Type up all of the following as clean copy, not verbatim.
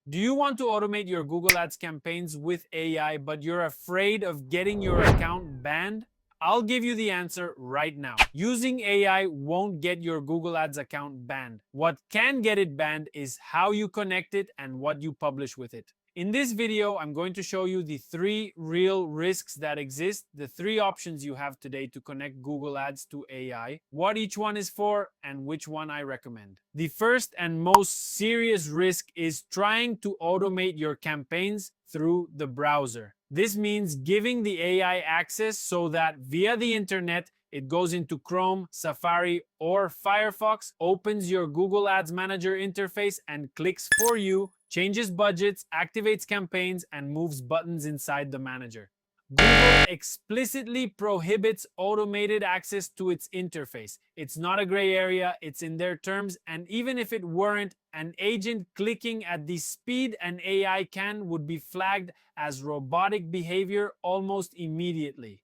Do you want to automate your Google Ads campaigns with AI, but you're afraid of getting your account banned? I'll give you the answer right now. Using AI won't get your Google Ads account banned. What can get it banned is how you connect it and what you publish with it. In this video, I'm going to show you the 3 real risks that exist, the 3 options you have today to connect Google Ads to AI, what each one is for, and which one I recommend. The first and most serious risk is trying to automate your campaigns through the browser. This means giving the AI access so that via the internet, it goes into Chrome, Safari, or Firefox, opens your Google Ads Manager interface and clicks for you, changes budgets, activates campaigns, and moves buttons inside the manager. Google explicitly prohibits automated access to its interface. It's not a gray area, it's in their terms, and even if it weren't, an agent clicking at the speed an AI can would be flagged as robotic behavior almost immediately.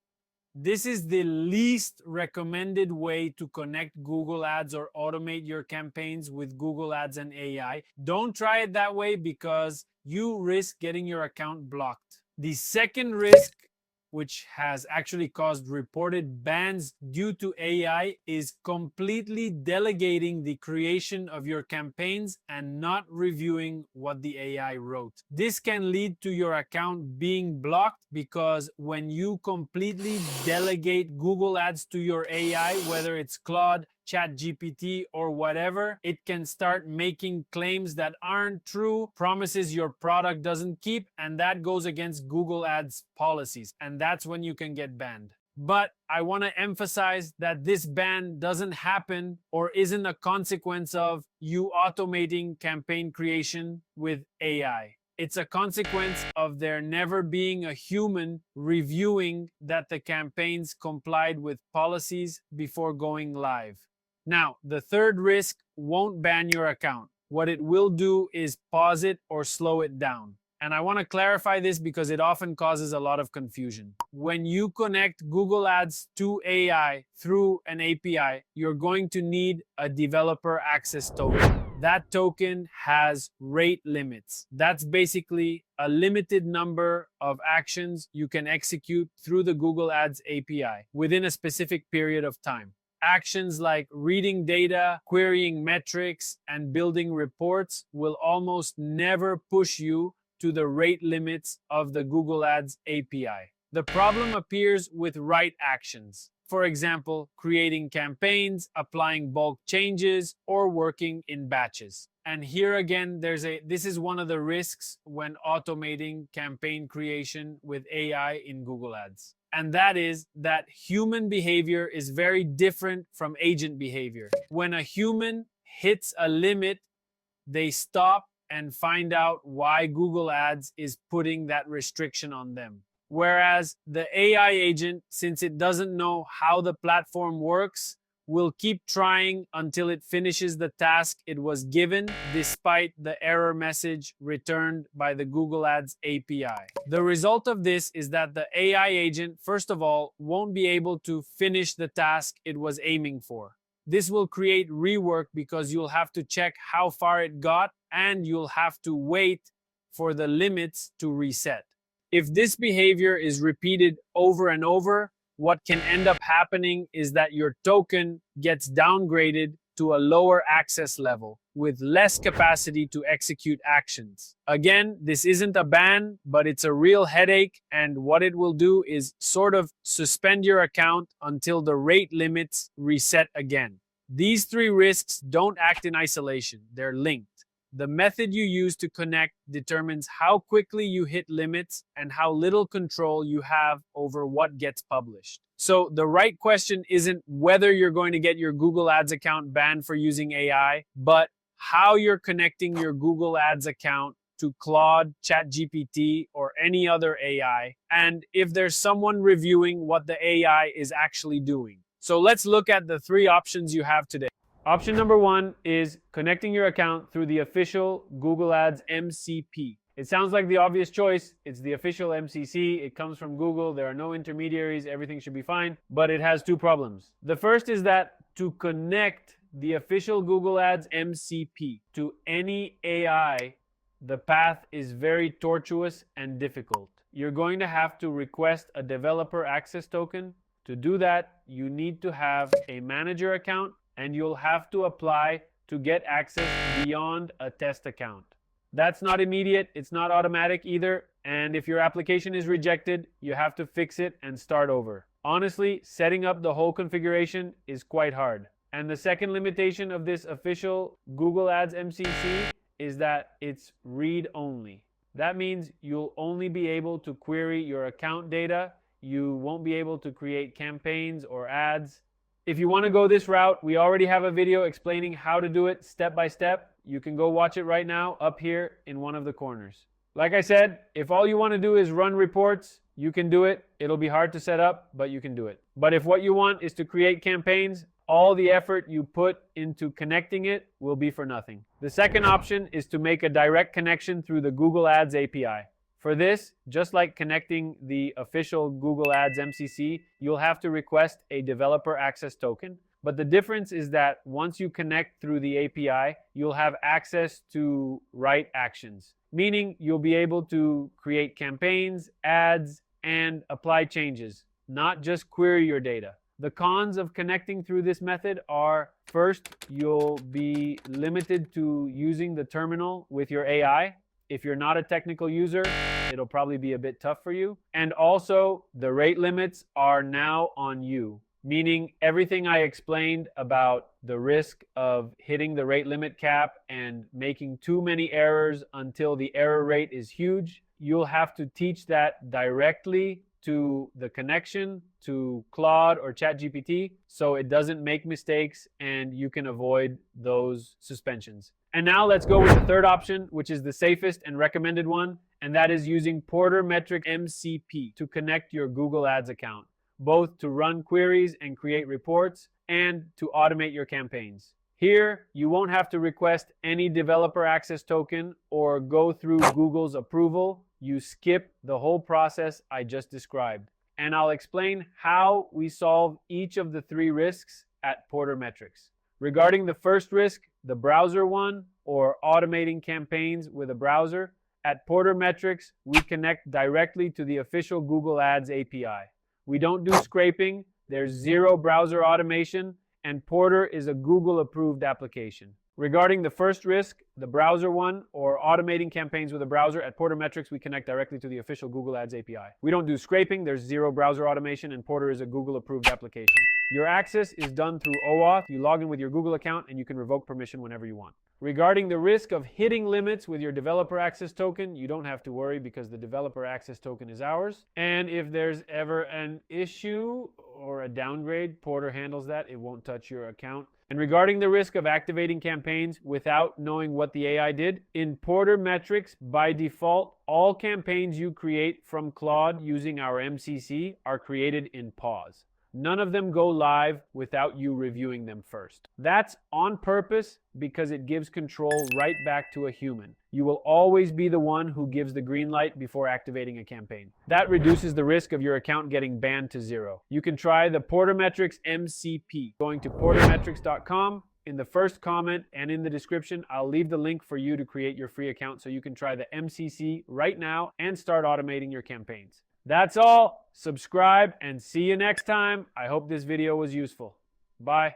This is the least recommended way to connect Google Ads or automate your campaigns with Google Ads and AI. Don't try it that way because you risk getting your account blocked. The second risk, which has actually caused reported bans due to AI, is completely delegating the creation of your campaigns and not reviewing what the AI wrote. This can lead to your account being blocked because when you completely delegate Google Ads to your AI, whether it's Claude, Chatgpt, or whatever, it can start making claims that aren't true, promises your product doesn't keep, and that goes against Google Ads policies, and that's when you can get banned. But I want to emphasize that this ban doesn't happen or isn't a consequence of you automating campaign creation with AI. It's a consequence of there never being a human reviewing that the campaigns complied with policies before going live. Now, the third risk won't ban your account. What it will do is pause it or slow it down. And I want to clarify this because it often causes a lot of confusion. When you connect Google Ads to AI through an API, you're going to need a developer access token. That token has rate limits. That's basically a limited number of actions you can execute through the Google Ads API within a specific period of time. Actions like reading data, querying metrics, and building reports will almost never push you to the rate limits of the Google Ads API. The problem appears with write actions. For example, creating campaigns, applying bulk changes, or working in batches. And here again, this is one of the risks when automating campaign creation with AI in Google Ads. And that is that human behavior is very different from agent behavior. When a human hits a limit, they stop and find out why Google Ads is putting that restriction on them. Whereas the AI agent, since it doesn't know how the platform works, will keep trying until it finishes the task it was given, despite the error message returned by the Google Ads API. The result of this is that the AI agent, first of all, won't be able to finish the task it was aiming for. This will create rework because you'll have to check how far it got and you'll have to wait for the limits to reset. If this behavior is repeated over and over, what can end up happening is that your token gets downgraded to a lower access level with less capacity to execute actions. Again, this isn't a ban, but it's a real headache, and what it will do is sort of suspend your account until the rate limits reset again. These 3 risks don't act in isolation, they're linked. The method you use to connect determines how quickly you hit limits and how little control you have over what gets published. So the right question isn't whether you're going to get your Google Ads account banned for using AI, but how you're connecting your Google Ads account to Claude, Chatgpt, or any other AI, and if there's someone reviewing what the AI is actually doing. So let's look at the 3 options you have today. Option number 1 is connecting your account through the official Google Ads MCP. It sounds like the obvious choice. It's the official MCC. It comes from Google. There are no intermediaries. Everything should be fine. But it has 2 problems. The first is that to connect the official Google Ads MCP to any AI The path is very tortuous and difficult. You're going to have to request a developer access token. To do that, you need to have a manager account, and you'll have to apply to get access beyond a test account. That's not immediate, it's not automatic either, and if your application is rejected, you have to fix it and start over. Honestly, setting up the whole configuration is quite hard. And the second limitation of this official Google Ads MCP is that it's read-only. That means you'll only be able to query your account data. You won't be able to create campaigns or ads. If you want to go this route, we already have a video explaining how to do it step by step. You can go watch it right now up here in one of the corners. Like I said, if all you want to do is run reports, you can do it. It'll be hard to set up, but you can do it. But if what you want is to create campaigns, all the effort you put into connecting it will be for nothing. The second option is to make a direct connection through the Google Ads API. For this, just like connecting the official Google Ads MCP, you'll have to request a developer access token. But the difference is that once you connect through the API, you'll have access to write actions, meaning you'll be able to create campaigns, ads, and apply changes, not just query your data. The cons of connecting through this method are, first, you'll be limited to using the terminal with your AI. If you're not a technical user, it'll probably be a bit tough for you. And also, the rate limits are now on you, meaning everything I explained about the risk of hitting the rate limit cap and making too many errors until the error rate is huge, you'll have to teach that directly to the connection to Claude or Chatgpt so it doesn't make mistakes and you can avoid those suspensions. And now let's go with the third option, which is the safest and recommended one, and that is using Porter Metrics MCP to connect your Google Ads account, both to run queries and create reports and to automate your campaigns. Here, you won't have to request any developer access token or go through Google's approval. You skip the whole process I just described. And I'll explain how we solve each of the three risks at Porter Metrics. Regarding the first risk, the browser one, or automating campaigns with a browser, at Porter Metrics, we connect directly to the official Google Ads API. We don't do scraping, there's zero browser automation, and Porter is a Google-approved application. Regarding the first risk, the browser one, or automating campaigns with a browser, at Porter Metrics, we connect directly to the official Google Ads API. We don't do scraping, there's zero browser automation, and Porter is a Google-approved application. Your access is done through OAuth. You log in with your Google account, and you can revoke permission whenever you want. Regarding the risk of hitting limits with your developer access token, you don't have to worry because the developer access token is ours. And if there's ever an issue or a downgrade, Porter handles that. It won't touch your account. And regarding the risk of activating campaigns without knowing what the AI did, in Porter Metrics, by default, all campaigns you create from Claude using our MCP are created in pause. None of them go live without you reviewing them first. That's on purpose because it gives control right back to a human. You will always be the one who gives the green light before activating a campaign. That reduces the risk of your account getting banned to zero. You can try the Porter Metrics MCP. Going to portermetrics.com, in the first comment and in the description, I'll leave the link for you to create your free account so you can try the MCP right now and start automating your campaigns. That's all. Subscribe and see you next time. I hope this video was useful. Bye.